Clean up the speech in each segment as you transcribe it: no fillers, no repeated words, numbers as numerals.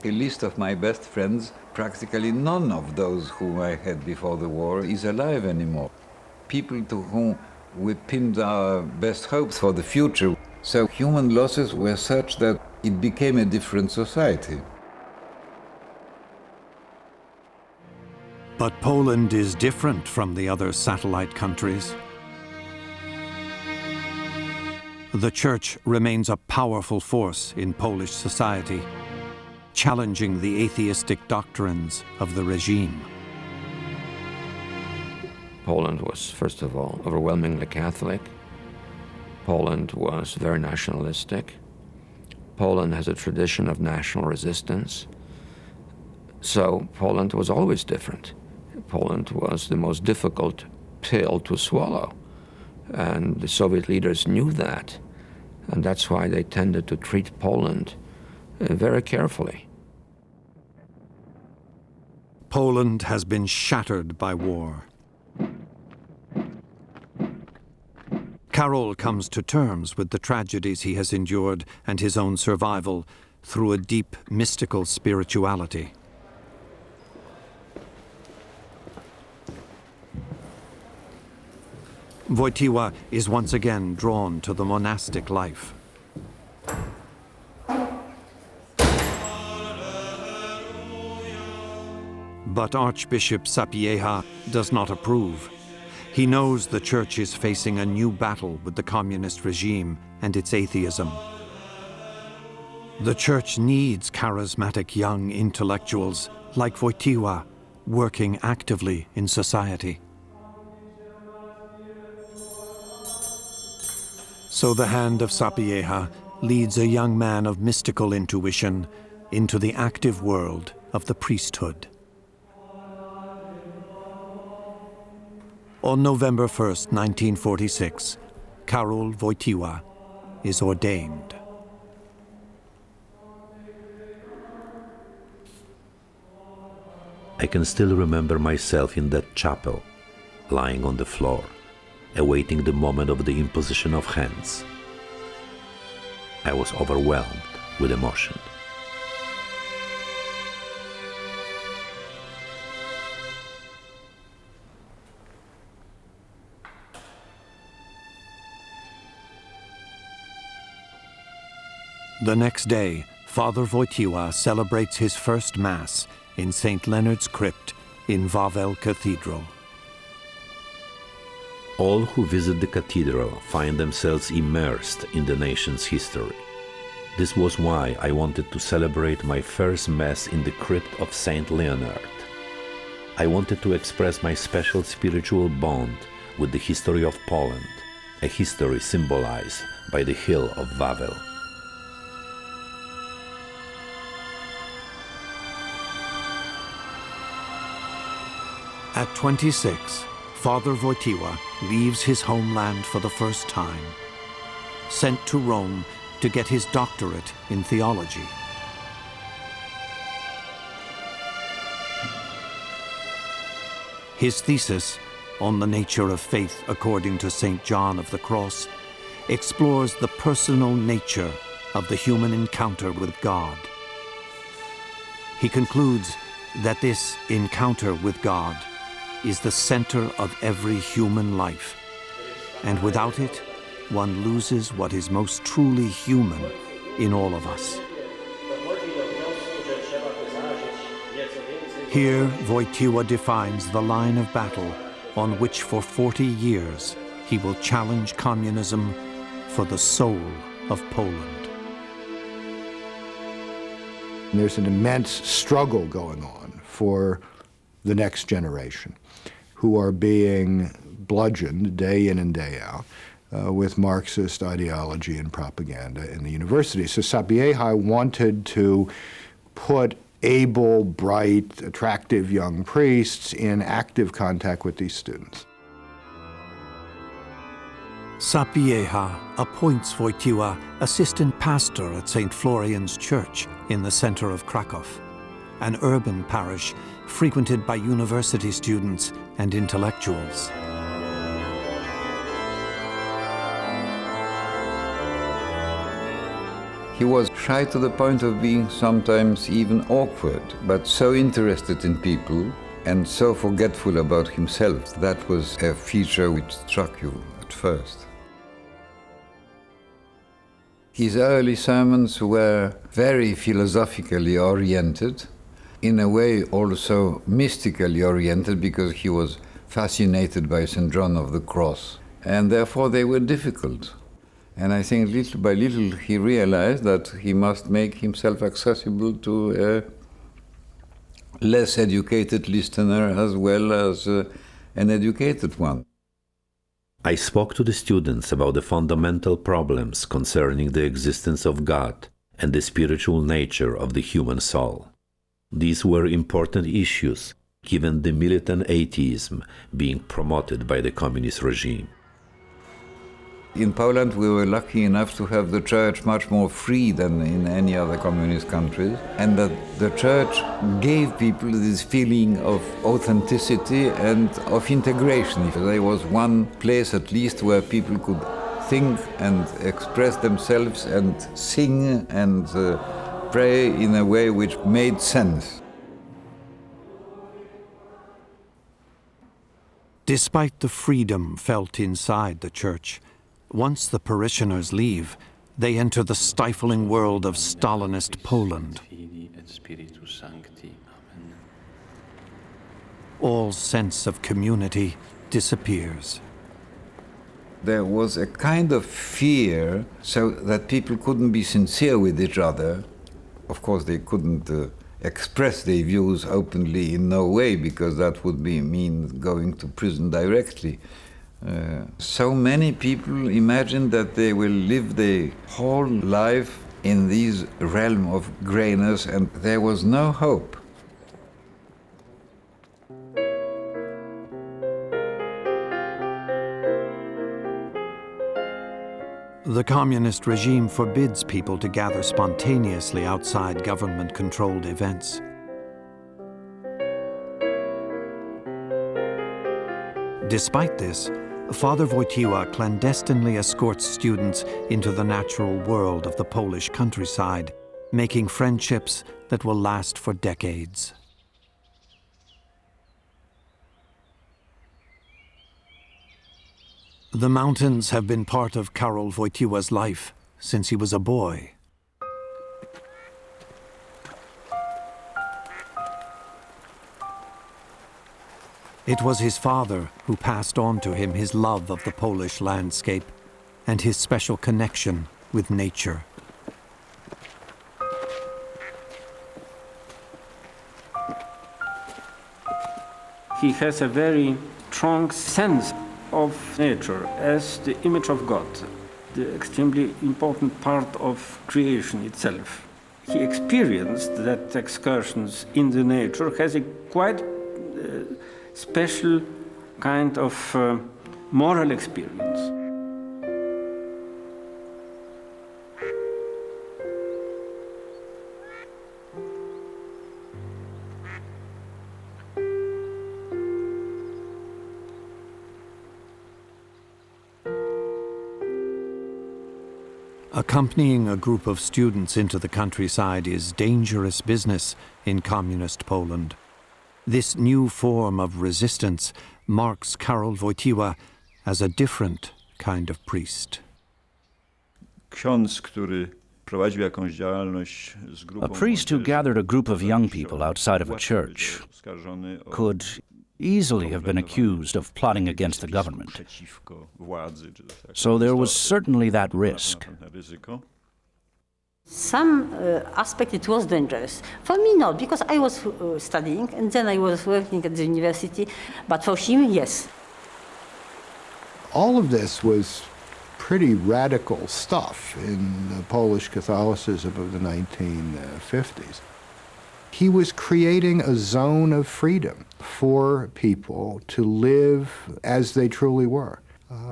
A list of my best friends, practically none of those whom I had before the war is alive anymore. People to whom we pinned our best hopes for the future. So human losses were such that it became a different society. But Poland is different from the other satellite countries. The Church remains a powerful force in Polish society, challenging the atheistic doctrines of the regime. Poland was, first of all, overwhelmingly Catholic. Poland was very nationalistic. Poland has a tradition of national resistance. So Poland was always different. Poland was the most difficult pill to swallow. And the Soviet leaders knew that. And that's why they tended to treat Poland very carefully. Poland has been shattered by war. Karol comes to terms with the tragedies he has endured and his own survival through a deep mystical spirituality. Wojtyła is once again drawn to the monastic life. But Archbishop Sapieha does not approve. He knows the Church is facing a new battle with the communist regime and its atheism. The Church needs charismatic young intellectuals like Wojtyła working actively in society. So the hand of Sapieha leads a young man of mystical intuition into the active world of the priesthood. On November 1st, 1946, Karol Wojtyła is ordained. I can still remember myself in that chapel, lying on the floor, awaiting the moment of the imposition of hands. I was overwhelmed with emotion. The next day, Father Wojtyła celebrates his first Mass in St. Leonard's Crypt in Wawel Cathedral. All who visit the cathedral find themselves immersed in the nation's history. This was why I wanted to celebrate my first Mass in the crypt of St. Leonard. I wanted to express my special spiritual bond with the history of Poland, a history symbolized by the hill of Wawel. At 26, Father Wojtyła leaves his homeland for the first time, sent to Rome to get his doctorate in theology. His thesis, On the Nature of Faith According to St. John of the Cross, explores the personal nature of the human encounter with God. He concludes that this encounter with God is the center of every human life, and without it, one loses what is most truly human in all of us. Here, Wojtyła defines the line of battle on which for 40 years he will challenge communism for the soul of Poland. There's an immense struggle going on for the next generation, who are being bludgeoned day in and day out with Marxist ideology and propaganda in the university. So Sapieha wanted to put able, bright, attractive young priests in active contact with these students. Sapieha appoints Wojtyła assistant pastor at St. Florian's Church in the center of Krakow, an urban parish frequented by university students and intellectuals. He was shy to the point of being sometimes even awkward, but so interested in people and so forgetful about himself. That was a feature which struck you at first. His early sermons were very philosophically oriented, in a way also mystically oriented, because he was fascinated by St. John of the Cross, and therefore they were difficult. And I think little by little he realized that he must make himself accessible to a less educated listener as well as an educated one. I spoke to the students about the fundamental problems concerning the existence of God and the spiritual nature of the human soul. These were important issues, given the militant atheism being promoted by the communist regime. In Poland, we were lucky enough to have the church much more free than in any other communist countries, and that the church gave people this feeling of authenticity and of integration. If there was one place at least where people could think and express themselves and sing and pray in a way which made sense. Despite the freedom felt inside the church, once the parishioners leave, they enter the stifling world of Stalinist Poland. All sense of community disappears. There was a kind of fear so that people couldn't be sincere with each other. Of course, they couldn't express their views openly in no way, because that would mean going to prison directly. So many people imagine that they will live their whole life in this realm of grayness, and there was no hope. The communist regime forbids people to gather spontaneously outside government-controlled events. Despite this, Father Wojtyła clandestinely escorts students into the natural world of the Polish countryside, making friendships that will last for decades. The mountains have been part of Karol Wojtyła's life since he was a boy. It was his father who passed on to him his love of the Polish landscape and his special connection with nature. He has a very strong sense of nature as the image of God, the extremely important part of creation itself. He experienced that excursions in the nature has a quite special kind of moral experience. Accompanying a group of students into the countryside is dangerous business in communist Poland. This new form of resistance marks Karol Wojtyła as a different kind of priest. A priest who gathered a group of young people outside of a church could easily have been accused of plotting against the government. So there was certainly that risk. Some aspect it was dangerous. For me, not, because I was studying and then I was working at the university, but for him, yes. All of this was pretty radical stuff in the Polish Catholicism of the 1950s. He was creating a zone of freedom for people to live as they truly were.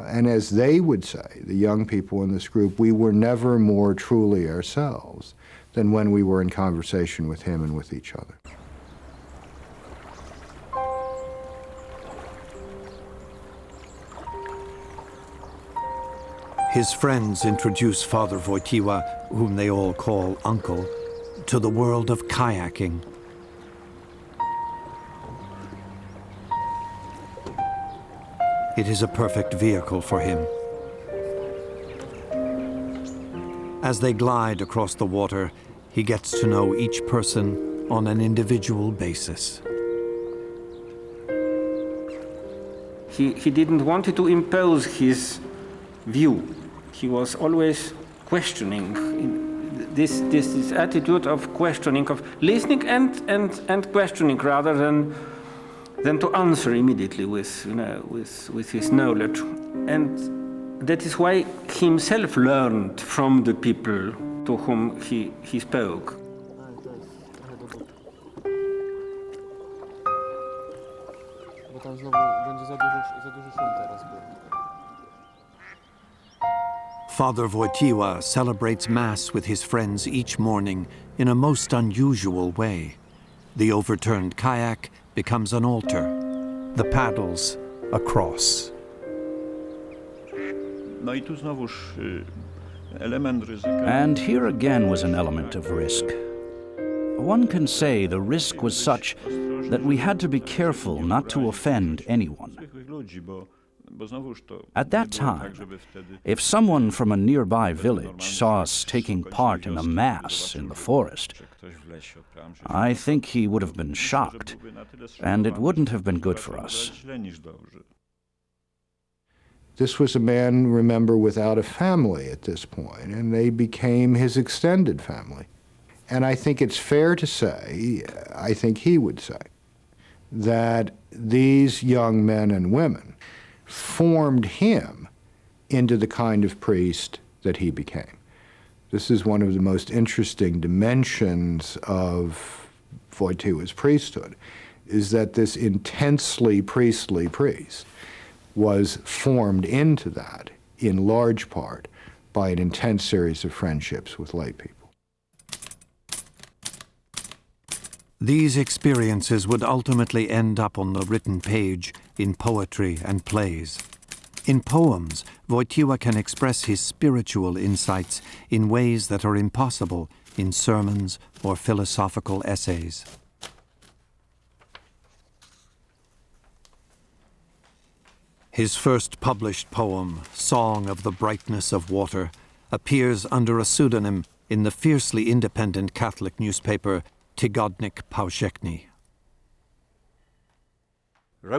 And as they would say, the young people in this group, we were never more truly ourselves than when we were in conversation with him and with each other. His friends introduce Father Wojtyła, whom they all call Uncle, to the world of kayaking. It is a perfect vehicle for him. As they glide across the water, he gets to know each person on an individual basis. He didn't want to impose his view. He was always questioning, this attitude of questioning, of listening and questioning rather than to answer immediately with his knowledge. And that is why he himself learned from the people to whom he spoke. Father Wojtyła celebrates Mass with his friends each morning in a most unusual way. The overturned kayak becomes an altar, the paddles a cross. And here again was an element of risk. One can say the risk was such that we had to be careful not to offend anyone. At that time, if someone from a nearby village saw us taking part in a mass in the forest, I think he would have been shocked, and it wouldn't have been good for us. This was a man, remember, without a family at this point, and they became his extended family. And I think it's fair to say, I think he would say, that these young men and women formed him into the kind of priest that he became. This is one of the most interesting dimensions of Wojtyła's priesthood, is that this intensely priestly priest was formed into that, in large part, by an intense series of friendships with lay people. These experiences would ultimately end up on the written page in poetry and plays. In poems, Wojtyła can express his spiritual insights in ways that are impossible in sermons or philosophical essays. His first published poem, Song of the Brightness of Water, appears under a pseudonym in the fiercely independent Catholic newspaper Tygodnik Powszechny. In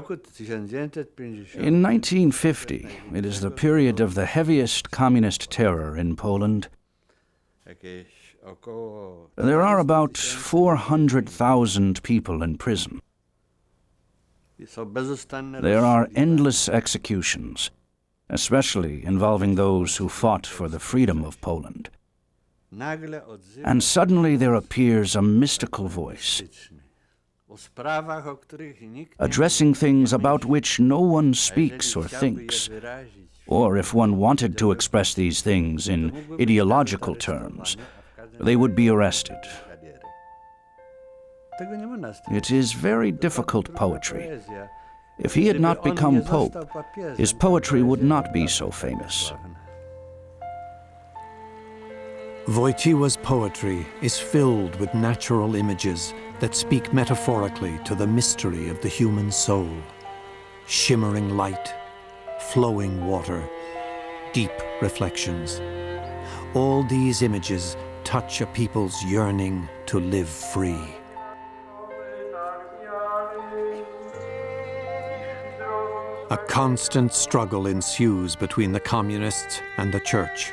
1950, it is the period of the heaviest communist terror in Poland. There are about 400,000 people in prison. There are endless executions, especially involving those who fought for the freedom of Poland. And suddenly there appears a mystical voice, addressing things about which no one speaks or thinks, or if one wanted to express these things in ideological terms, they would be arrested. It is very difficult poetry. If he had not become Pope, his poetry would not be so famous. Wojtyła's poetry is filled with natural images that speak metaphorically to the mystery of the human soul. Shimmering light, flowing water, deep reflections. All these images touch a people's yearning to live free. A constant struggle ensues between the communists and the church.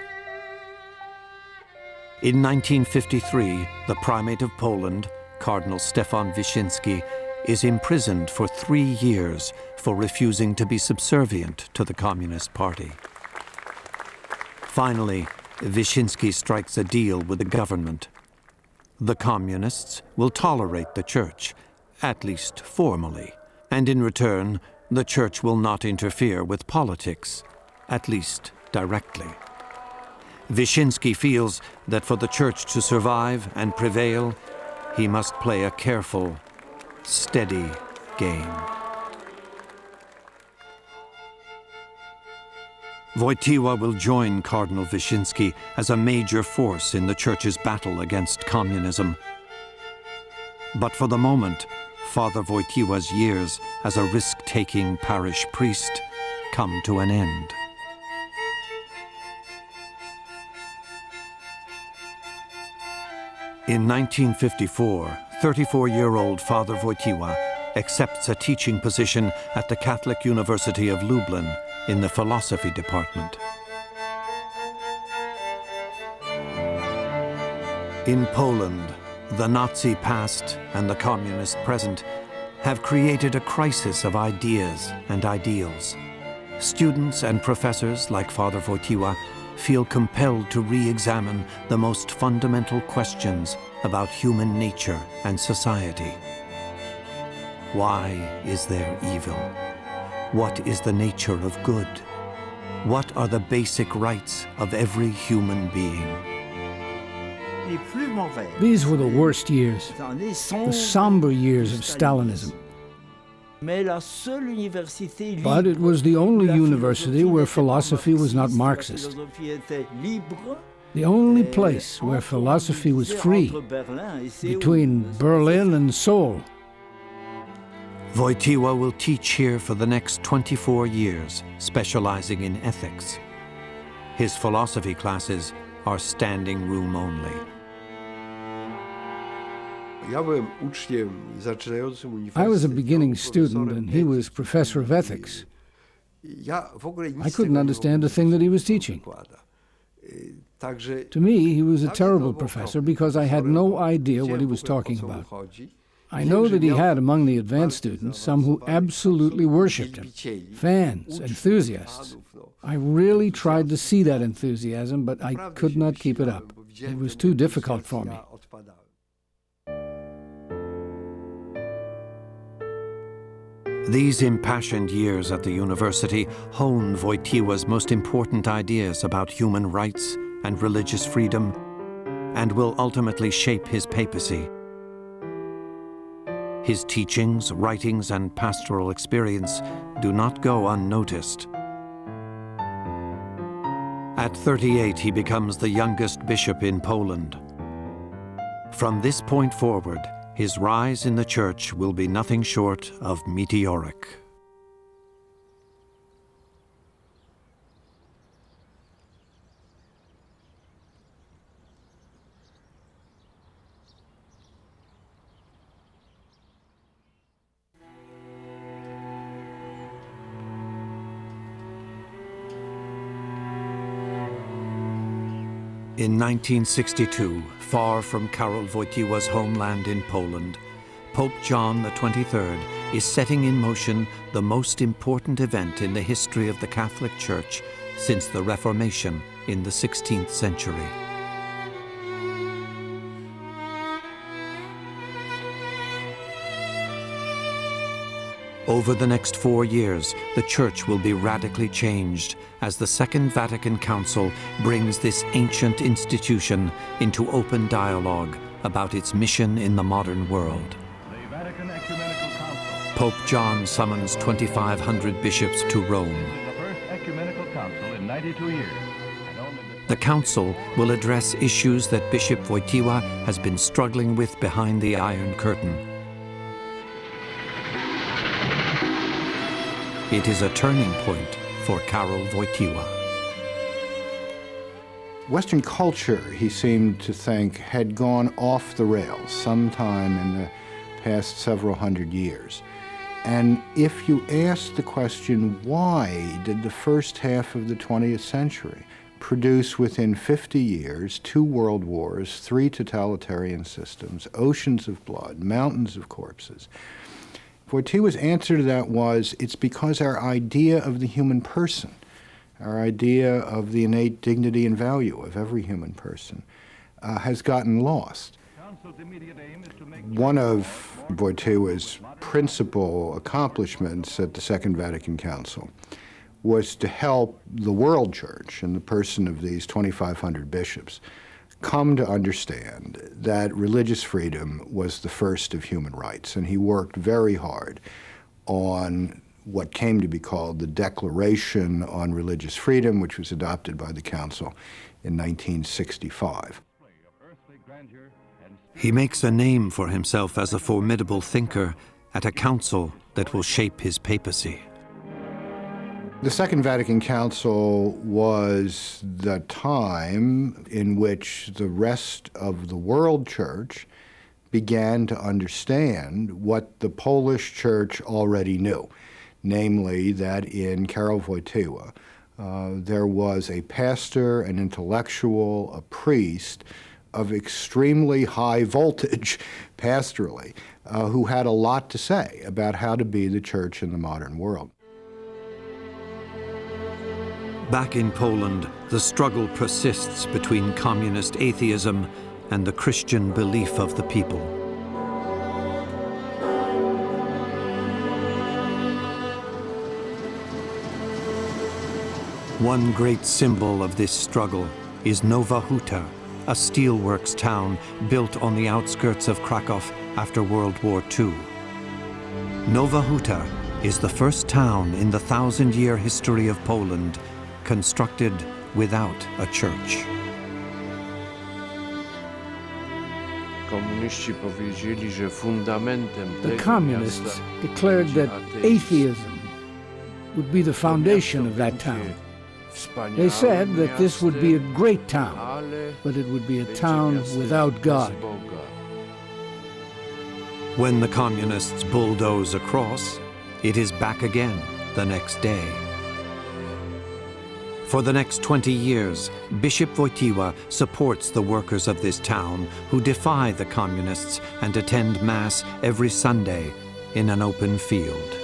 In 1953, the Primate of Poland, Cardinal Stefan Wyszyński, is imprisoned for 3 years for refusing to be subservient to the Communist Party. Finally, Wyszyński strikes a deal with the government. The Communists will tolerate the Church, at least formally, and in return, the Church will not interfere with politics, at least directly. Wyszyński feels that for the Church to survive and prevail, he must play a careful, steady game. Wojtyła will join Cardinal Wyszynski as a major force in the Church's battle against communism. But for the moment, Father Wojtyła's years as a risk-taking parish priest come to an end. In 1954, 34-year-old Father Wojtyła accepts a teaching position at the Catholic University of Lublin in the philosophy department. In Poland, the Nazi past and the communist present have created a crisis of ideas and ideals. Students and professors like Father Wojtyła feel compelled to re-examine the most fundamental questions about human nature and society. Why is there evil? What is the nature of good? What are the basic rights of every human being? These were the worst years, the somber years of Stalinism. But it was the only university where philosophy was not Marxist. The only place where philosophy was free, between Berlin and Seoul. Wojtyła will teach here for the next 24 years, specializing in ethics. His philosophy classes are standing room only. I was a beginning student and he was professor of ethics. I couldn't understand a thing that he was teaching. To me, he was a terrible professor because I had no idea what he was talking about. I know that he had among the advanced students some who absolutely worshipped him, fans, enthusiasts. I really tried to see that enthusiasm, but I could not keep it up. It was too difficult for me. These impassioned years at the university honed Wojtyła's most important ideas about human rights and religious freedom, and will ultimately shape his papacy. His teachings, writings, and pastoral experience do not go unnoticed. At 38, he becomes the youngest bishop in Poland. From this point forward, his rise in the Church will be nothing short of meteoric. In 1962, far from Karol Wojtyła's homeland in Poland, Pope John XXIII is setting in motion the most important event in the history of the Catholic Church since the Reformation in the 16th century. Over the next 4 years, the Church will be radically changed as the Second Vatican Council brings this ancient institution into open dialogue about its mission in the modern world. The Vatican Ecumenical Council. Pope John summons 2,500 bishops to Rome. This is the first ecumenical council in 92 years. The council will address issues that Bishop Wojtyła has been struggling with behind the Iron Curtain. It is a turning point for Karol Wojtyła. Western culture, he seemed to think, had gone off the rails sometime in the past several hundred years. And if you ask the question, why did the first half of the 20th century produce within 50 years 2 world wars, 3 totalitarian systems, oceans of blood, mountains of corpses? Wojtyła's answer to that was, it's because our idea of the human person, our idea of the innate dignity and value of every human person, has gotten lost. One of Wojtyła's principal accomplishments at the Second Vatican Council was to help the world church, in the person of these 2,500 bishops, come to understand that religious freedom was the first of human rights. And he worked very hard on what came to be called the Declaration on Religious Freedom, which was adopted by the Council in 1965. He makes a name for himself as a formidable thinker at a council that will shape his papacy. The Second Vatican Council was the time in which the rest of the world church began to understand what the Polish church already knew, namely that in Karol Wojtyła there was a pastor, an intellectual, a priest of extremely high voltage pastorally who had a lot to say about how to be the church in the modern world. Back in Poland, the struggle persists between communist atheism and the Christian belief of the people. One great symbol of this struggle is Nowa Huta, a steelworks town built on the outskirts of Krakow after World War II. Nowa Huta is the first town in the 1,000-year history of Poland constructed without a church. The communists declared that atheism would be the foundation of that town. They said that this would be a great town, but it would be a town without God. When the communists bulldoze across, it is back again the next day. For the next 20 years, Bishop Wojtyła supports the workers of this town who defy the communists and attend Mass every Sunday in an open field.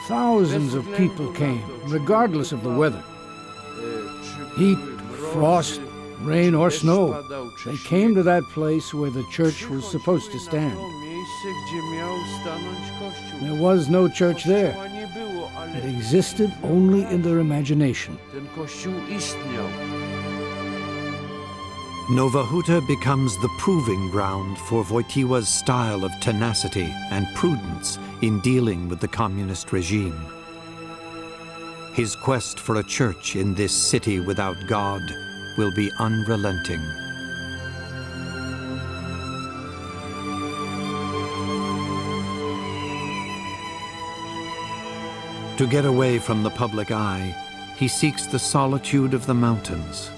Thousands of people came, regardless of the weather. Heat, frost, rain or snow. They came to that place where the church was supposed to stand. There was no church there. It existed only in their imagination. Nowa Huta becomes the proving ground for Wojtyła's style of tenacity and prudence in dealing with the communist regime. His quest for a church in this city without God will be unrelenting. To get away from the public eye, he seeks the solitude of the mountains.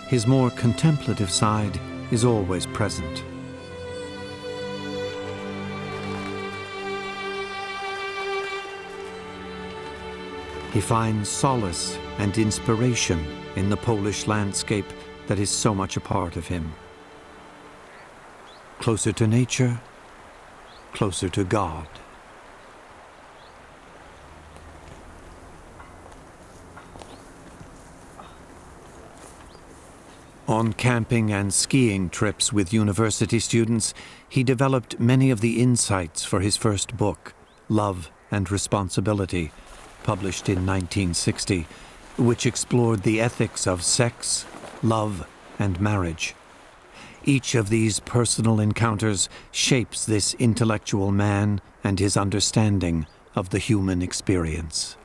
His more contemplative side is always present. He finds solace and inspiration in the Polish landscape that is so much a part of him. Closer to nature, closer to God. On camping and skiing trips with university students, he developed many of the insights for his first book, Love and Responsibility, published in 1960, which explored the ethics of sex, love, and marriage. Each of these personal encounters shapes this intellectual man and his understanding of the human experience.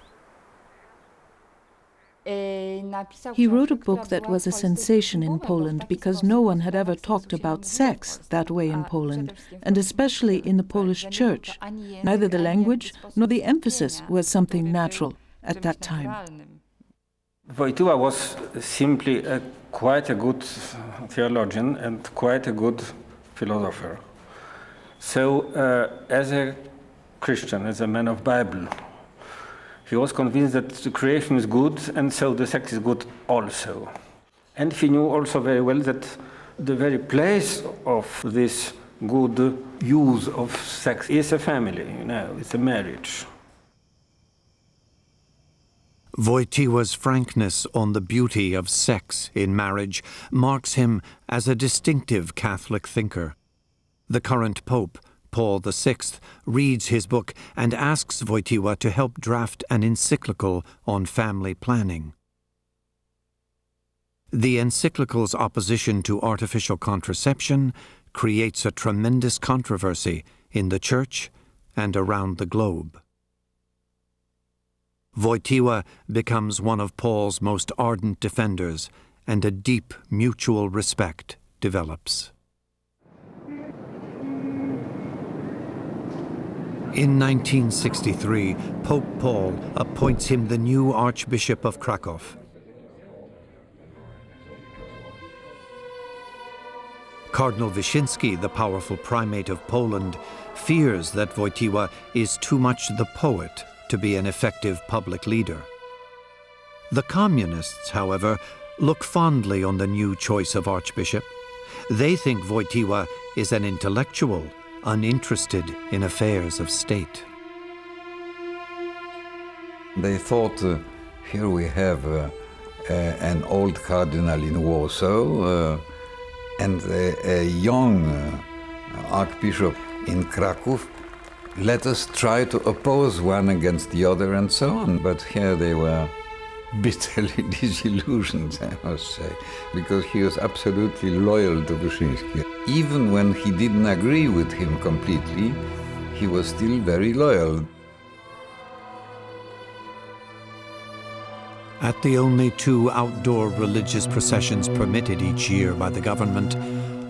He wrote a book that was a sensation in Poland because no one had ever talked about sex that way in Poland, and especially in the Polish church. Neither the language nor the emphasis was something natural at that time. Wojtyła was simply quite a good theologian and quite a good philosopher. So as a Christian, as a man of Bible, he was convinced that the creation is good, and so the sex is good also. And he knew also very well that the very place of this good use of sex is a family, it's a marriage. Wojtyła's frankness on the beauty of sex in marriage marks him as a distinctive Catholic thinker. The current Pope, Paul VI, reads his book and asks Wojtyła to help draft an encyclical on family planning. The encyclical's opposition to artificial contraception, creates a tremendous controversy in the church and around the globe. Wojtyła becomes one of Paul's most ardent defenders, and a deep mutual respect develops. In 1963, Pope Paul appoints him the new Archbishop of Krakow. Cardinal Wyszynski, the powerful primate of Poland, fears that Wojtyła is too much the poet to be an effective public leader. The communists, however, look fondly on the new choice of archbishop. They think Wojtyła is an intellectual, uninterested in affairs of state. They thought, here we have an old cardinal in Warsaw and a young archbishop in Krakow. Let us try to oppose one against the other and so on. But here they were bitterly disillusioned, I must say, because he was absolutely loyal to Wyszynski. Even when he didn't agree with him completely, he was still very loyal. At the only 2 outdoor religious processions permitted each year by the government,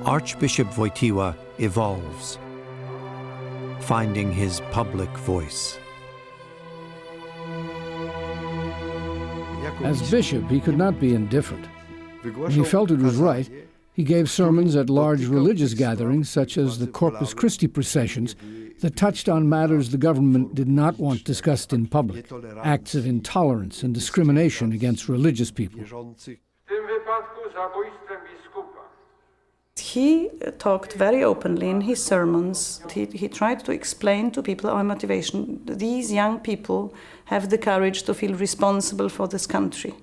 Archbishop Wojtyła evolves, finding his public voice. As bishop, he could not be indifferent. When he felt it was right, he gave sermons at large religious gatherings, such as the Corpus Christi processions, that touched on matters the government did not want discussed in public, acts of intolerance and discrimination against religious people. He talked very openly in his sermons. He tried to explain to people our motivation. These young people have the courage to feel responsible for this country.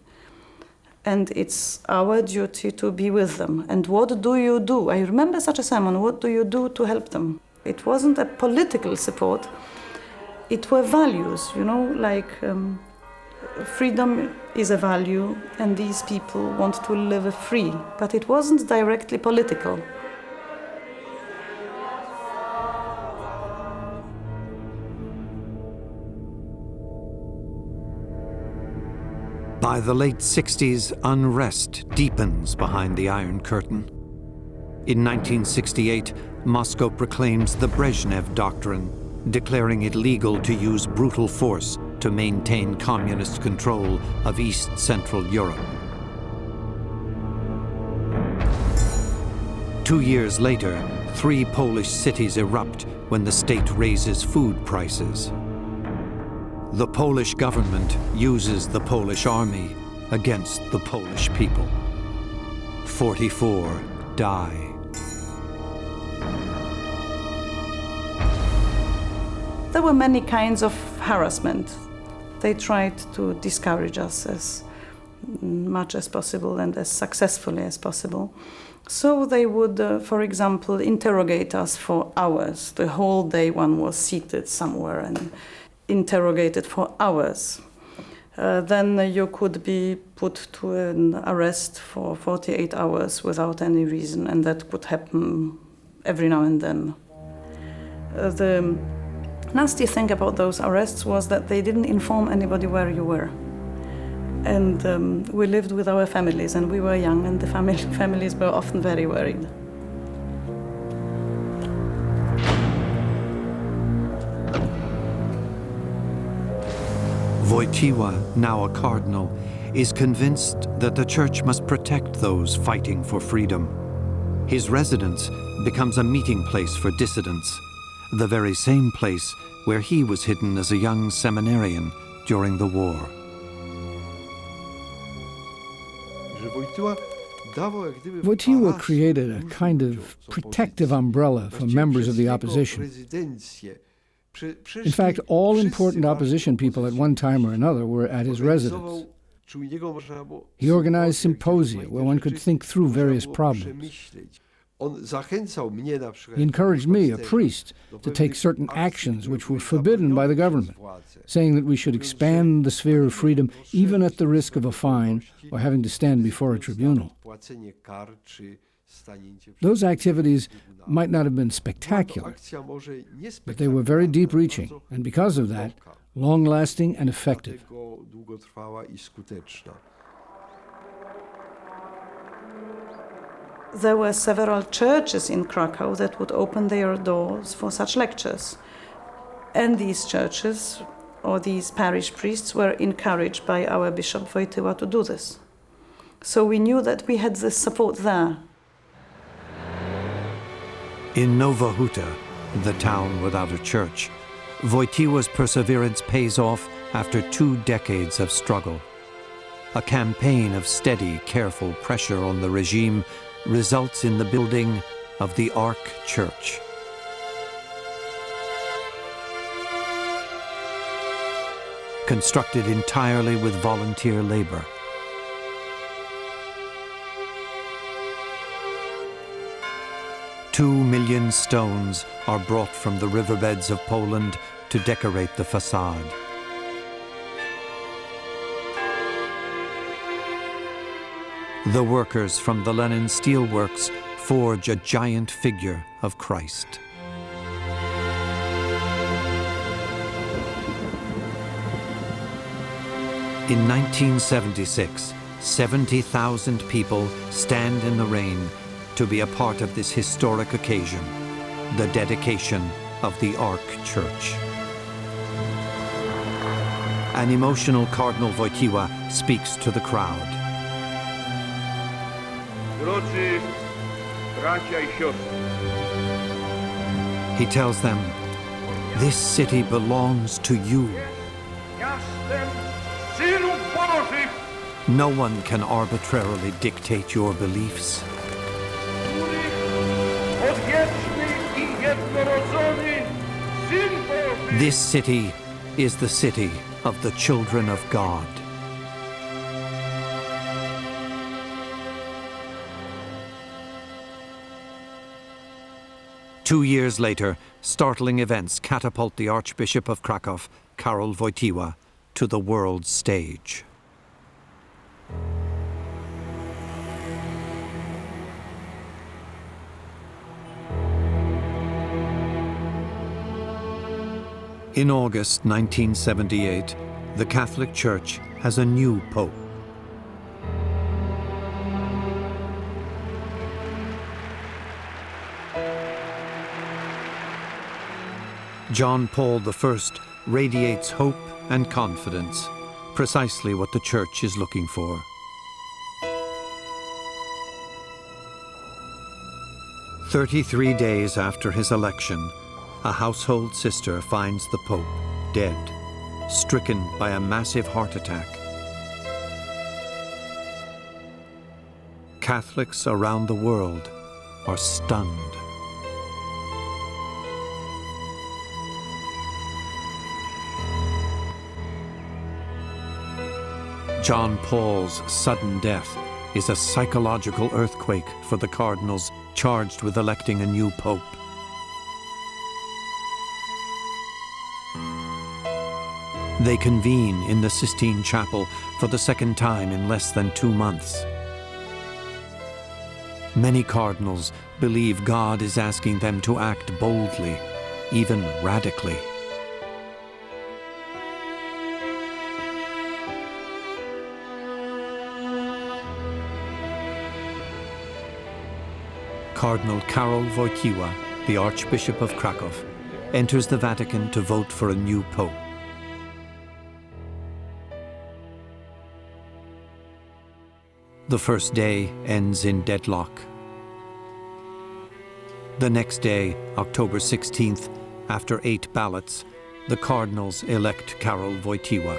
And it's our duty to be with them. And what do you do? I remember such a sermon. What do you do to help them? It wasn't a political support. It were values, like freedom is a value, and these people want to live free. But it wasn't directly political. By the late 60s, unrest deepens behind the Iron Curtain. In 1968, Moscow proclaims the Brezhnev Doctrine, declaring it legal to use brutal force to maintain communist control of East Central Europe. 2 years later, 3 Polish cities erupt when the state raises food prices. The Polish government uses the Polish army against the Polish people. 44 die. There were many kinds of harassment. They tried to discourage us as much as possible and as successfully as possible. So they would, for example, interrogate us for hours. The whole day one was seated somewhere and interrogated for hours. Then you could be put to an arrest for 48 hours without any reason, and that could happen every now and then. The nasty thing about those arrests was that they didn't inform anybody where you were. And we lived with our families, and we were young, and the families were often very worried. Wojtyła, now a cardinal, is convinced that the church must protect those fighting for freedom. His residence becomes a meeting place for dissidents, the very same place where he was hidden as a young seminarian during the war. Wojtyła created a kind of protective umbrella for members of the opposition. In fact, all important opposition people at one time or another were at his residence. He organized symposia where one could think through various problems. He encouraged me, a priest, to take certain actions which were forbidden by the government, saying that we should expand the sphere of freedom even at the risk of a fine or having to stand before a tribunal. Those activities might not have been spectacular, but they were very deep-reaching, and because of that, long-lasting and effective. There were several churches in Krakow that would open their doors for such lectures. And these churches, or these parish priests, were encouraged by our Bishop Wojtyła to do this. So we knew that we had this support there. In Nowa Huta, the town without a church, Wojtyła's perseverance pays off after 2 decades of struggle. A campaign of steady, careful pressure on the regime results in the building of the Ark Church. Constructed entirely with volunteer labor. $2 million stones are brought from the riverbeds of Poland to decorate the facade. The workers from the Lenin steelworks forge a giant figure of Christ. In 1976, 70,000 people stand in the rain to be a part of this historic occasion, the dedication of the Ark Church. An emotional Cardinal Wojtyła speaks to the crowd. He tells them, this city belongs to you. No one can arbitrarily dictate your beliefs. This city is the city of the children of God. Two years later, startling events catapult the Archbishop of Krakow, Karol Wojtyła, to the world stage. In August 1978, the Catholic Church has a new pope. John Paul I radiates hope and confidence, precisely what the Church is looking for. "33 days after his election, a household sister finds the Pope dead, stricken by a massive heart attack. Catholics around the world are stunned. John Paul's sudden death is a psychological earthquake for the cardinals charged with electing a new pope. They convene in the Sistine Chapel for the second time in less than 2 months. Many cardinals believe God is asking them to act boldly, even radically. Cardinal Karol Wojtyła, the Archbishop of Krakow, enters the Vatican to vote for a new pope. The first day ends in deadlock. The next day, October 16th, after 8 ballots, the cardinals elect Karol Wojtyła,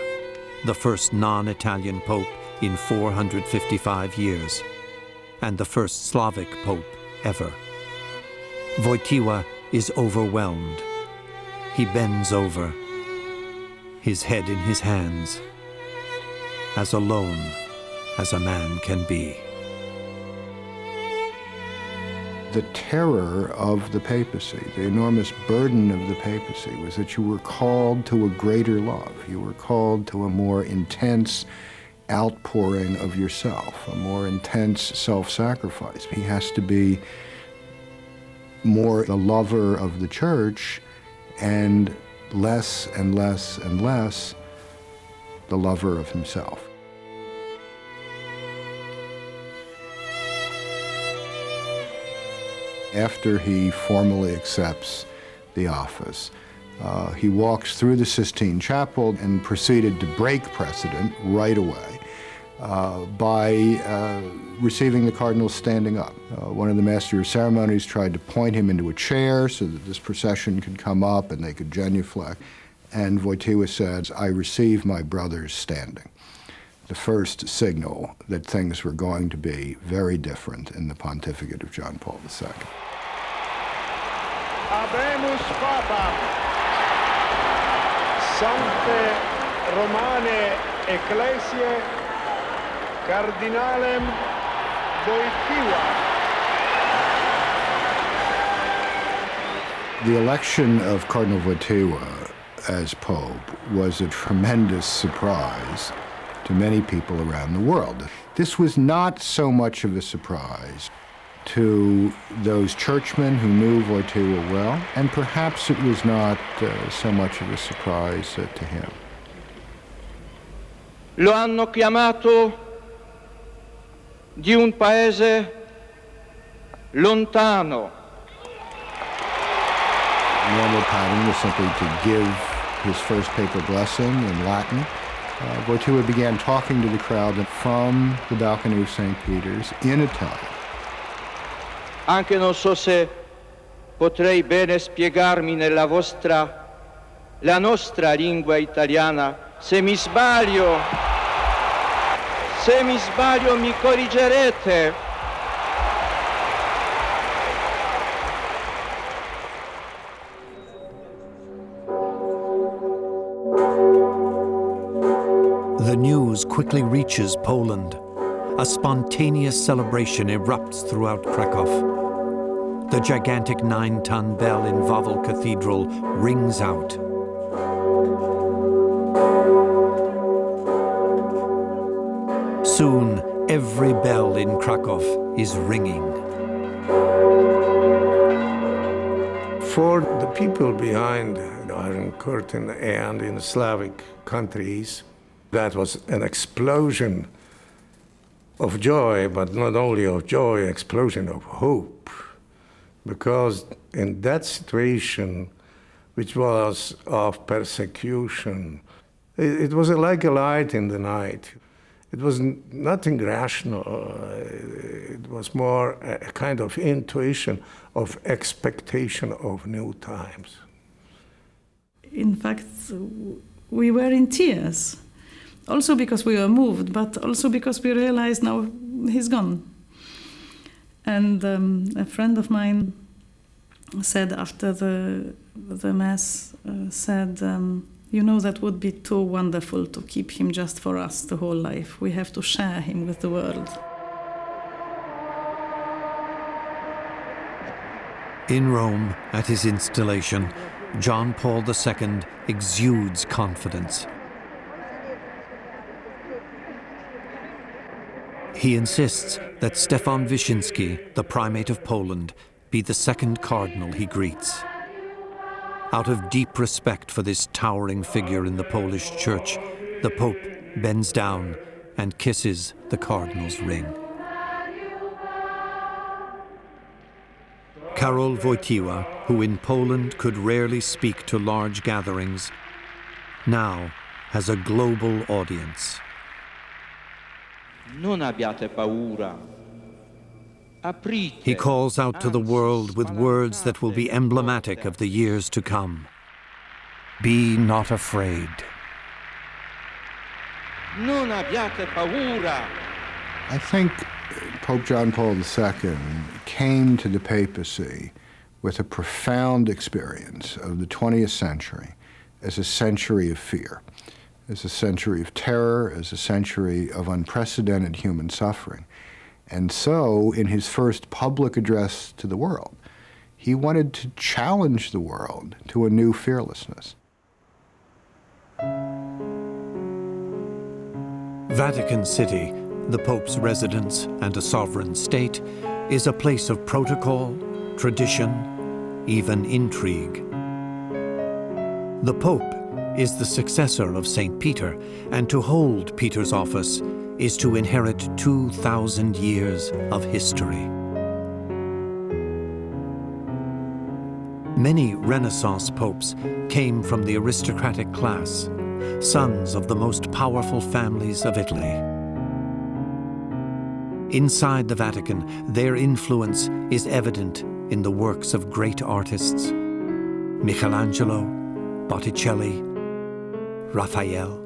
the first non-Italian pope in 455 years, and the first Slavic pope ever. Wojtyła is overwhelmed. He bends over, his head in his hands, as alone as a man can be. The terror of the papacy, the enormous burden of the papacy, was that you were called to a greater love. You were called to a more intense outpouring of yourself, a more intense self-sacrifice. He has to be more the lover of the church and less and less and less the lover of himself. After he formally accepts the office, he walks through the Sistine Chapel and proceeded to break precedent right away by receiving the cardinal standing up. One of the master of ceremonies tried to point him into a chair so that this procession could come up and they could genuflect. And Wojtyła said, "I receive my brothers standing." The first signal that things were going to be very different in the pontificate of John Paul II. Habemus Papam, Sancte Romane Ecclesiae, Cardinalem Wojtyła. The election of Cardinal Wojtyła as Pope was a tremendous surprise to many people around the world. This was not so much of a surprise to those churchmen who knew Wojtyła well, and perhaps it was not so much of a surprise to him. Lo hanno chiamato di un paese lontano. Normal pattern was simply to give his first papal blessing in Latin. Wojtyła began talking to the crowd from the balcony of St. Peter's in Italian. Anche non so se potrei bene spiegarmi nella la nostra lingua italiana. Se mi sbaglio mi corrigerete. The news quickly reaches Poland. A spontaneous celebration erupts throughout Krakow. The gigantic 9-ton bell in Wawel Cathedral rings out. Soon, every bell in Krakow is ringing. For the people behind the Iron Curtain and in Slavic countries, that was an explosion of joy, but not only of joy, explosion of hope. Because in that situation, which was of persecution, it was like a light in the night. It was nothing rational. It was more a kind of intuition of expectation of new times. In fact, we were in tears. Also because we were moved, but also because we realized now he's gone. And a friend of mine said after the Mass, you know, that would be too wonderful to keep him just for us the whole life. We have to share him with the world. In Rome, at his installation, John Paul II exudes confidence. He insists that Stefan Wyszynski, the primate of Poland, be the second cardinal he greets. Out of deep respect for this towering figure in the Polish church, the Pope bends down and kisses the cardinal's ring. Karol Wojtyła, who in Poland could rarely speak to large gatherings, now has a global audience. Non abbiate paura. He calls out to the world with words that will be emblematic of the years to come. Be not afraid. Non abbiate paura. I think Pope John Paul II came to the papacy with a profound experience of the 20th century as a century of fear, as a century of terror, as a century of unprecedented human suffering. And so, in his first public address to the world, he wanted to challenge the world to a new Vatican City, the Pope's residence and a sovereign state, is a place of protocol, tradition, even intrigue. The Pope is the successor of St. Peter, and to hold Peter's office is to inherit 2,000 years of history. Many Renaissance popes came from the aristocratic class, sons of the most powerful families of Italy. Inside the Vatican, their influence is evident in the works of great artists: Michelangelo, Botticelli, Raphael.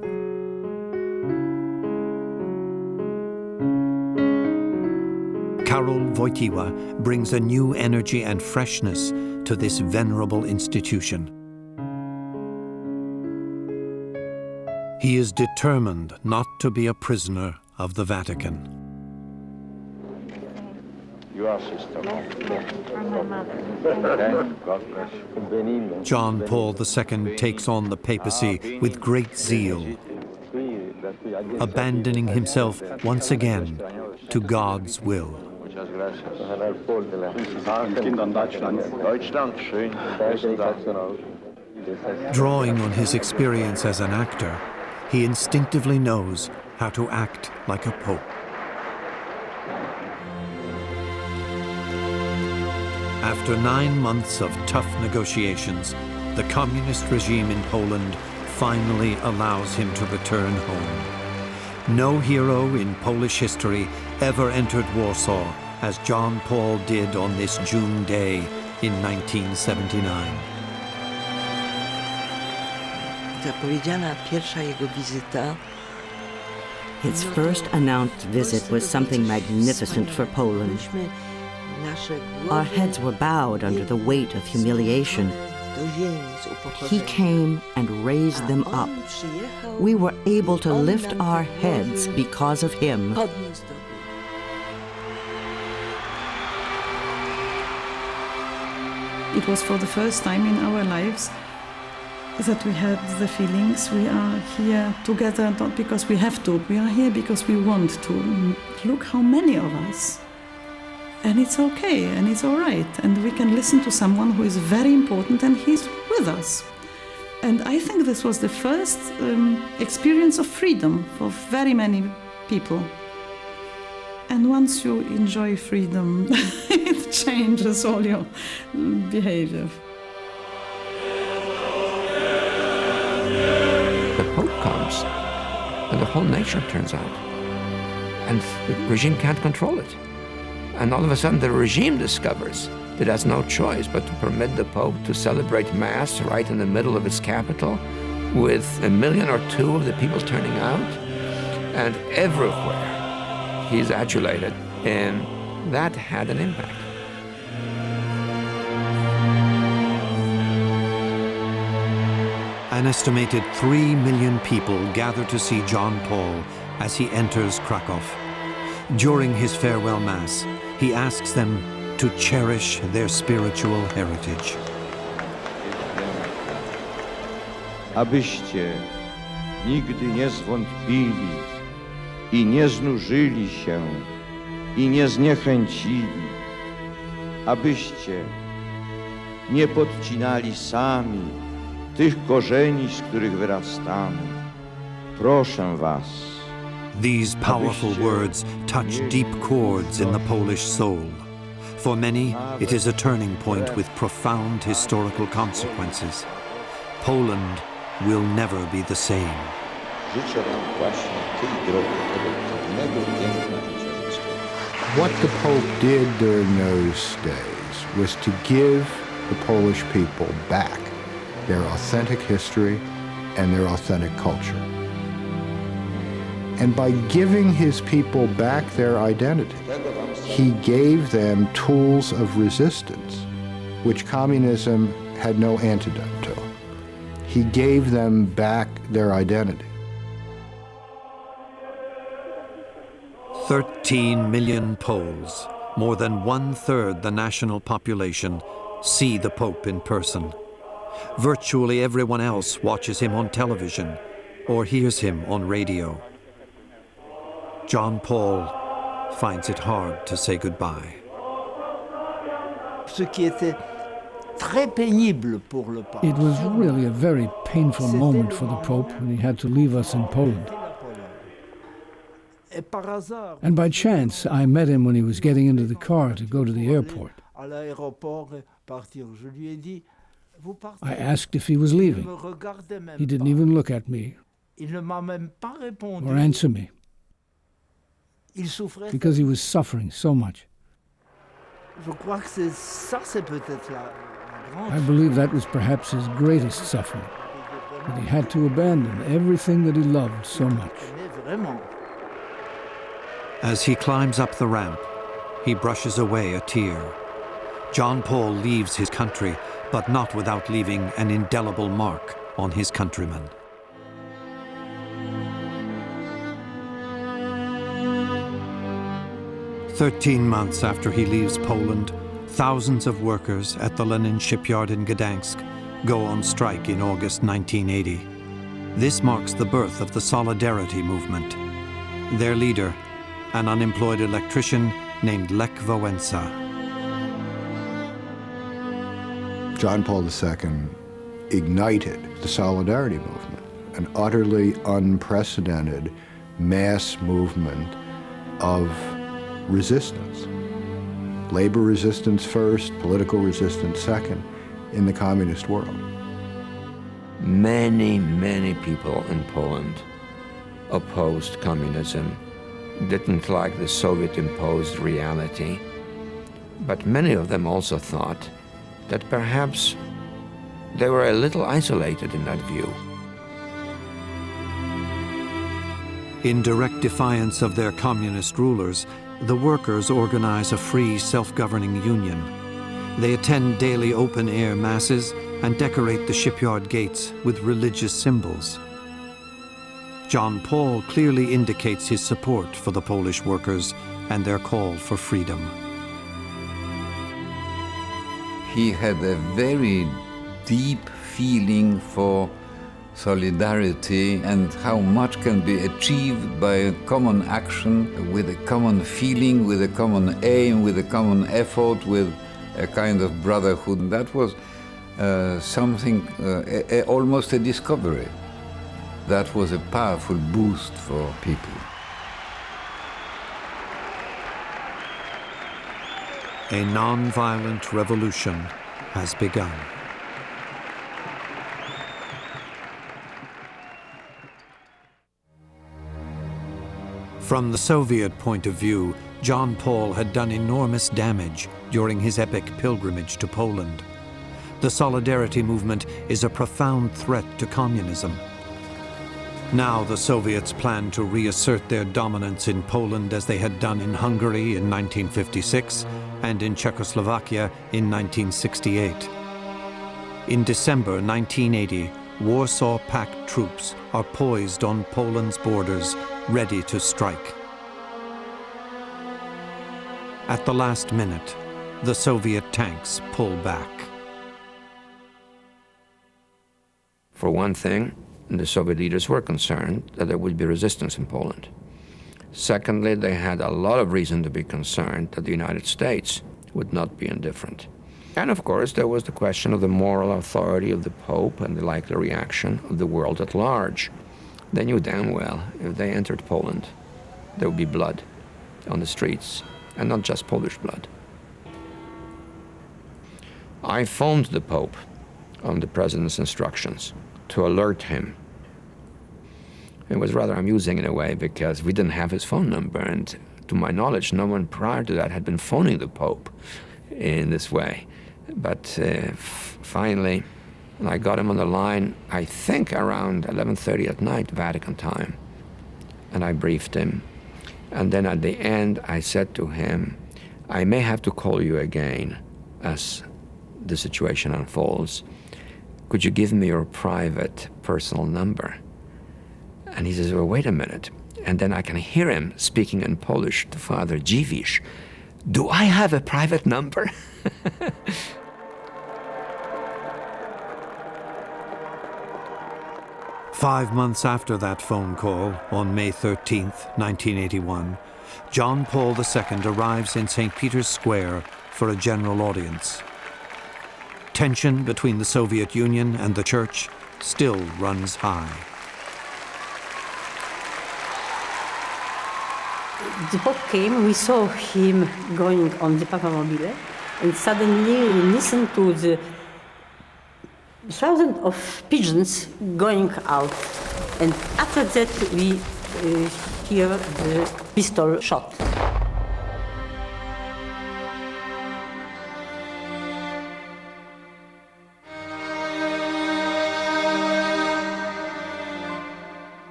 Karol Wojtyła brings a new energy and freshness to this venerable institution. He is determined not to be a prisoner of the Vatican. You are sister. John Paul II takes on the papacy with great zeal, abandoning himself once again to God's will. Drawing on his experience as an actor, he instinctively knows how to act like a pope. After 9 months of tough negotiations, the communist regime in Poland finally allows him to return home. No hero in Polish history ever entered Warsaw as John Paul did on this June day in 1979. His first announced visit was something magnificent for Poland. Our heads were bowed under the weight of humiliation. He came and raised them up. We were able to lift our heads because of him. It was for the first time in our lives that we had the feelings we are here together not because we have to, we are here because we want to. Look how many of us. And it's okay, and it's all right, and we can listen to someone who is very important and he's with us. And I think this was the first experience of freedom for very many people. And once you enjoy freedom, it changes all your behavior. The Pope comes, and the whole nation turns out. And the regime can't control it. And all of a sudden the regime discovers it has no choice but to permit the Pope to celebrate Mass right in the middle of its capital with 1 million or 2 of the people turning out. And everywhere he's adulated, and that had an impact. An estimated 3 million people gather to see John Paul as he enters Krakow. During his farewell Mass, he asks them to cherish their spiritual heritage. Abyście nigdy nie zwątpili i nie znużyli się i nie zniechęcili. Abyście nie podcinali sami tych korzeni, z których wyrastamy. Proszę was. These powerful words touch deep chords in the Polish soul. For many, it is a turning point with profound historical consequences. Poland will never be the same. What the Pope did during those days was to give the Polish people back their authentic history and their authentic culture. And by giving his people back their identity, he gave them tools of resistance, which communism had no antidote to. He gave them back their identity. 13 million Poles, more than 1/3 the national population, see the Pope in person. Virtually everyone else watches him on television or hears him on radio. John Paul finds it hard to say goodbye. It was really a very painful moment for the Pope when he had to leave us in Poland. And by chance, I met him when he was getting into the car to go to the airport. I asked if he was leaving. He didn't even look at me or answer me because he was suffering so much. I believe that was perhaps his greatest suffering, that he had to abandon everything that he loved so much. As he climbs up the ramp, he brushes away a tear. John Paul leaves his country, but not without leaving an indelible mark on his countrymen. "13 months after he leaves Poland, thousands of workers at the Lenin shipyard in Gdansk go on strike in August 1980. This marks the birth of the Solidarity movement. Their leader, an unemployed electrician named Lech Wałęsa. John Paul II ignited the Solidarity movement, an utterly unprecedented mass movement of resistance. Labor resistance first, political resistance second, in the communist world. Many people in Poland opposed communism, didn't like the Soviet-imposed reality, but many of them also thought that perhaps they were a little isolated in that view. In direct defiance of their communist rulers, the workers organize a free, self-governing union. They attend daily open-air masses and decorate the shipyard gates with religious symbols. John Paul clearly indicates his support for the Polish workers and their call for freedom. He had a very deep feeling for solidarity and how much can be achieved by a common action, with a common feeling, with a common aim, with a common effort, with a kind of brotherhood. That was almost a discovery. That was a powerful boost for people. A non-violent revolution has begun. From the Soviet point of view, John Paul had done enormous damage during his epic pilgrimage to Poland. The Solidarity movement is a profound threat to communism. Now the Soviets plan to reassert their dominance in Poland as they had done in Hungary in 1956 and in Czechoslovakia in 1968. In December 1980, Warsaw Pact troops are poised on Poland's borders, ready to strike. At the last minute, the Soviet tanks pull back. For one thing, the Soviet leaders were concerned that there would be resistance in Poland. Secondly, they had a lot of reason to be concerned that the United States would not be indifferent. And of course, there was the question of the moral authority of the Pope and the likely reaction of the world at large. They knew damn well if they entered Poland, there would be blood on the streets, and not just Polish blood. I phoned the Pope on the President's instructions to alert him. It was rather amusing in a way because we didn't have his phone number, and to my knowledge, no one prior to that had been phoning the Pope in this way. But finally, I got him on the line, I think around 11:30 at night, Vatican time, and I briefed him. And then at the end, I said to him, I may have to call you again as the situation unfolds. Could you give me your private personal number? And he says, well, wait a minute. And then I can hear him speaking in Polish to Father Dziwisz. Do I have a private number? 5 months after that phone call, on May 13th, 1981, John Paul II arrives in St. Peter's Square for a general audience. Tension between the Soviet Union and the Church still runs high. The Pope came, we saw him going on the Papamobile, and suddenly we listened to the thousands of pigeons going out. And after that, we hear the pistol shot.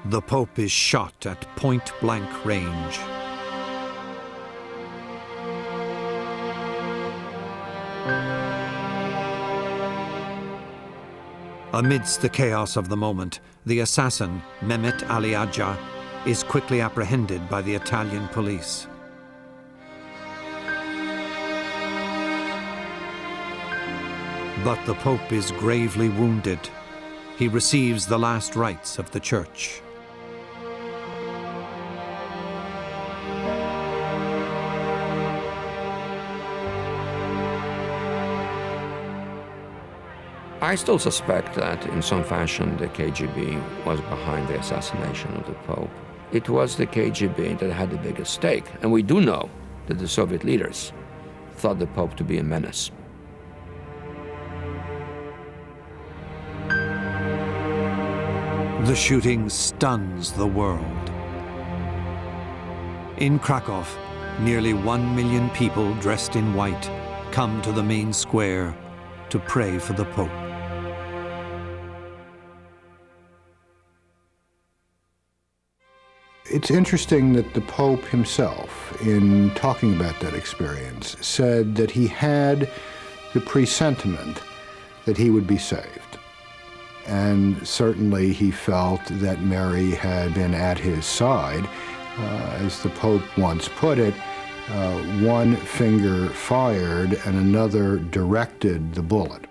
The Pope is shot at point-blank range. Amidst the chaos of the moment, the assassin, Mehmet Ali Agca, is quickly apprehended by the Italian police. But the Pope is gravely wounded. He receives the last rites of the Church. I still suspect that in some fashion the KGB was behind the assassination of the Pope. It was the KGB that had the biggest stake, and we do know that the Soviet leaders thought the Pope to be a menace. The shooting stuns the world. In Krakow, nearly 1 million people dressed in white come to the main square to pray for the Pope. It's interesting that the Pope himself, in talking about that experience, said that he had the presentiment that he would be saved. And certainly he felt that Mary had been at his side. As the Pope once put it, one finger fired and another directed the bullet.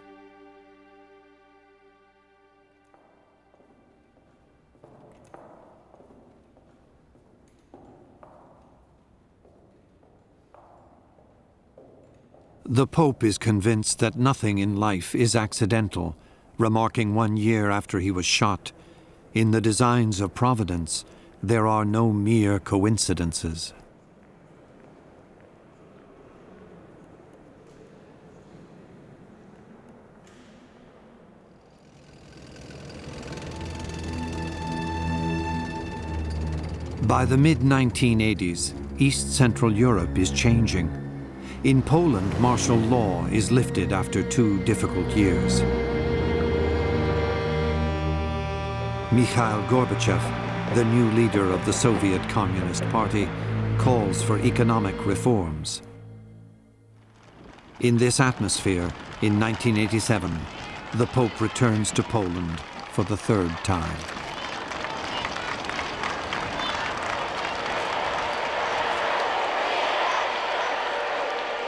The Pope is convinced that nothing in life is accidental, remarking 1 year after he was shot, "In the designs of Providence, there are no mere coincidences." By the mid-1980s, East Central Europe is changing. In Poland, martial law is lifted after 2 difficult years. Mikhail Gorbachev, the new leader of the Soviet Communist Party, calls for economic reforms. In this atmosphere, in 1987, the Pope returns to Poland for the 3rd time.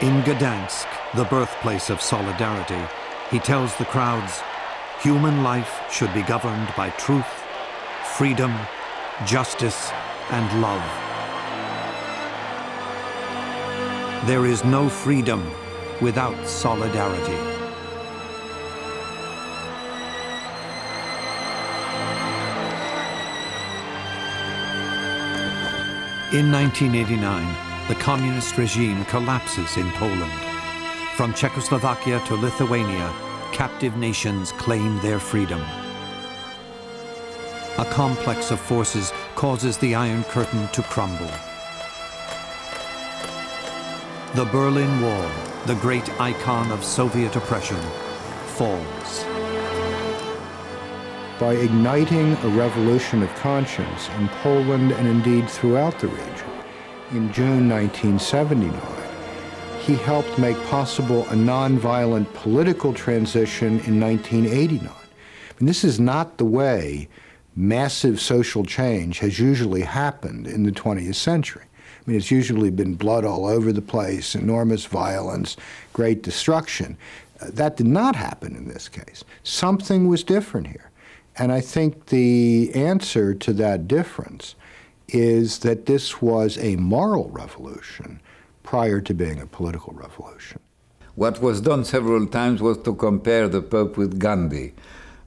In Gdansk, the birthplace of solidarity, he tells the crowds, human life should be governed by truth, freedom, justice, and love. There is no freedom without solidarity. In 1989, the communist regime collapses in Poland. From Czechoslovakia to Lithuania, captive nations claim their freedom. A complex of forces causes the Iron Curtain to crumble. The Berlin Wall, the great icon of Soviet oppression, falls. By igniting a revolution of conscience in Poland and indeed throughout the region, in June 1979, he helped make possible a nonviolent political transition in 1989. And this is not the way massive social change has usually happened in the 20th century. I mean, it's usually been blood all over the place, enormous violence, great destruction. That did not happen in this case. Something was different here. And I think the answer to that difference is that this was a moral revolution prior to being a political revolution. What was done several times was to compare the Pope with Gandhi.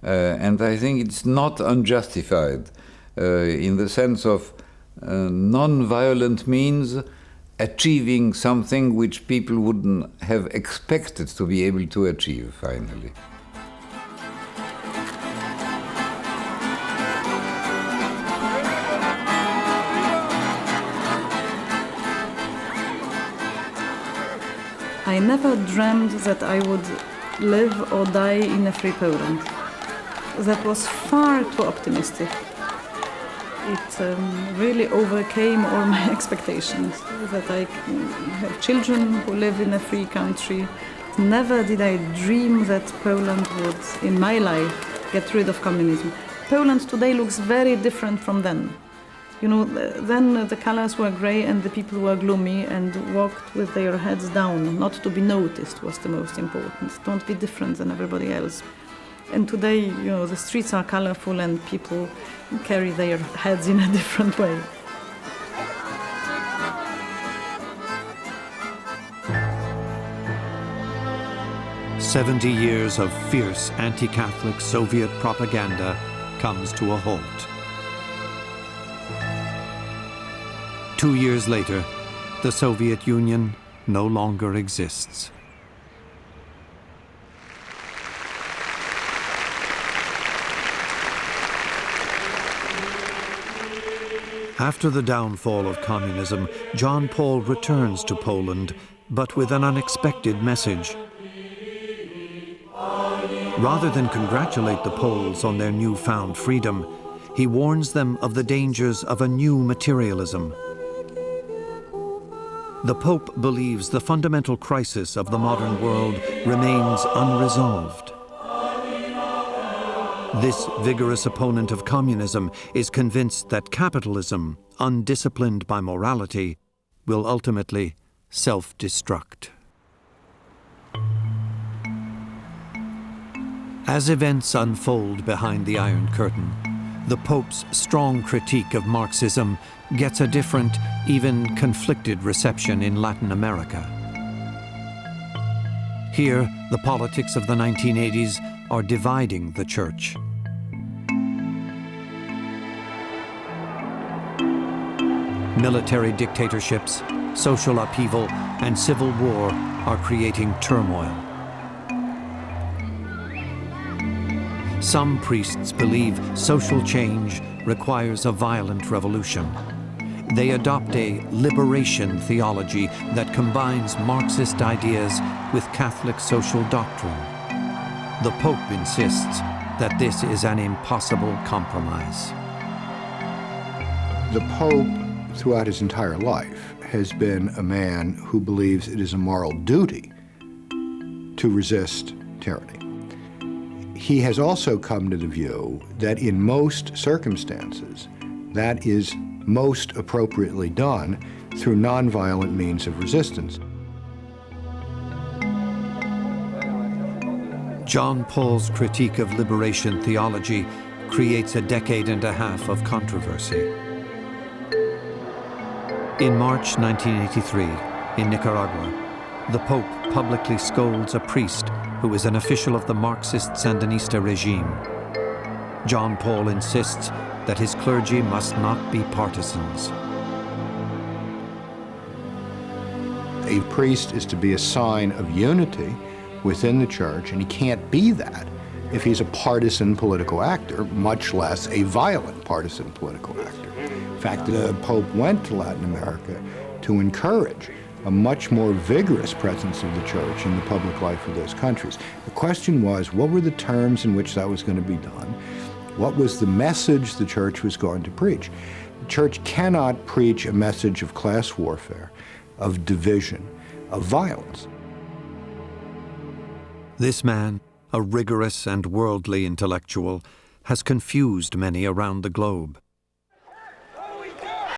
And I think it's not unjustified in the sense of non-violent means achieving something which people wouldn't have expected to be able to achieve finally. I never dreamed that I would live or die in a free Poland. That was far too optimistic. It really overcame all my expectations, that I have children who live in a free country. Never did I dream that Poland would, in my life, get rid of communism. Poland today looks very different from then. You know, then the colors were gray and the people were gloomy and walked with their heads down. Not to be noticed was the most important. Don't be different than everybody else. And today, you know, the streets are colorful and people carry their heads in a different way. "70 years of fierce anti-Catholic Soviet propaganda comes to a halt. 2 years later, the Soviet Union no longer exists. After the downfall of communism, John Paul returns to Poland, but with an unexpected message. Rather than congratulate the Poles on their newfound freedom, he warns them of the dangers of a new materialism. The Pope believes the fundamental crisis of the modern world remains unresolved. This vigorous opponent of communism is convinced that capitalism, undisciplined by morality, will ultimately self-destruct. As events unfold behind the Iron Curtain, the Pope's strong critique of Marxism gets a different, even conflicted reception in Latin America. Here, the politics of the 1980s are dividing the Church. Military dictatorships, social upheaval, and civil war are creating turmoil. Some priests believe social change requires a violent revolution. They adopt a liberation theology that combines Marxist ideas with Catholic social doctrine. The Pope insists that this is an impossible compromise. The Pope, throughout his entire life, has been a man who believes it is a moral duty to resist tyranny. He has also come to the view that in most circumstances, that is most appropriately done through nonviolent means of resistance. John Paul's critique of liberation theology creates a decade and a half of controversy. In March 1983, in Nicaragua, the Pope publicly scolds a priest who is an official of the Marxist Sandinista regime. John Paul insists that his clergy must not be partisans. A priest is to be a sign of unity within the Church, and he can't be that if he's a partisan political actor, much less a violent partisan political actor. In fact, the Pope went to Latin America to encourage a much more vigorous presence of the Church in the public life of those countries. The question was, what were the terms in which that was going to be done? What was the message the Church was going to preach? The Church cannot preach a message of class warfare, of division, of violence. This man, a rigorous and worldly intellectual, has confused many around the globe.